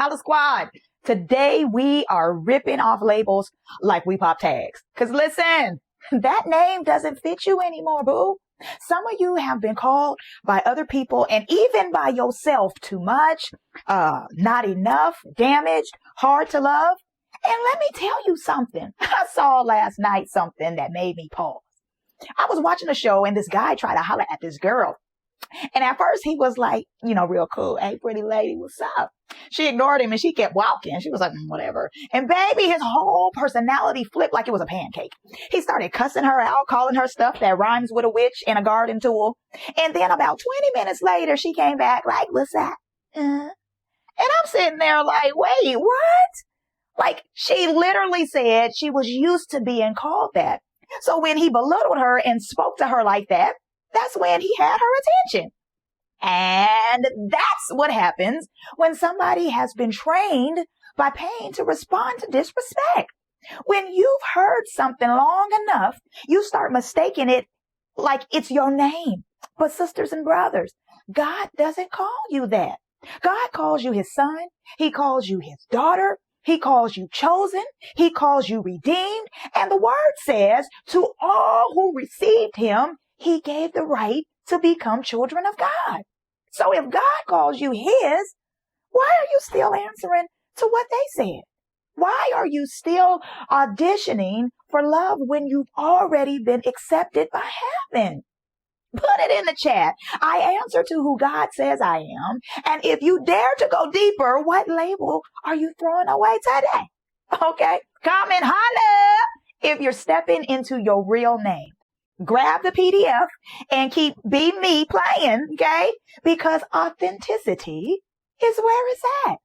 Holla Squad. Today we are ripping off labels like we pop tags. Cause listen, that name doesn't fit you anymore, boo. Some of you have been called by other people and even by yourself too much, not enough, damaged, hard to love. And let me tell you something. I saw last night something that made me pause. I was watching a show and this guy tried to holler at this girl. And at first he was like, real cool. Hey, pretty lady, what's up? She ignored him and she kept walking. She was like, whatever. And baby, his whole personality flipped like it was a pancake. He started cussing her out, calling her stuff that rhymes with a witch and a garden tool. And then about 20 minutes later, she came back like, what's that? And I'm sitting there like, wait, what? Like she literally said she was used to being called that. So when he belittled her and spoke to her like that, that's when he had her attention. And that's what happens when somebody has been trained by pain to respond to disrespect. When you've heard something long enough, you start mistaking it like it's your name. But sisters and brothers, God doesn't call you that. God calls you his son. He calls you his daughter. He calls you chosen. He calls you redeemed. And the word says to all who received him, he gave the right to become children of God. So if God calls you his, why are you still answering to what they said? Why are you still auditioning for love when you've already been accepted by heaven? Put it in the chat. I answer to who God says I am. And if you dare to go deeper, what label are you throwing away today? Okay. Comment holla if you're stepping into your real name. Grab the PDF and keep Be Me playing, okay? Because authenticity is where it's at.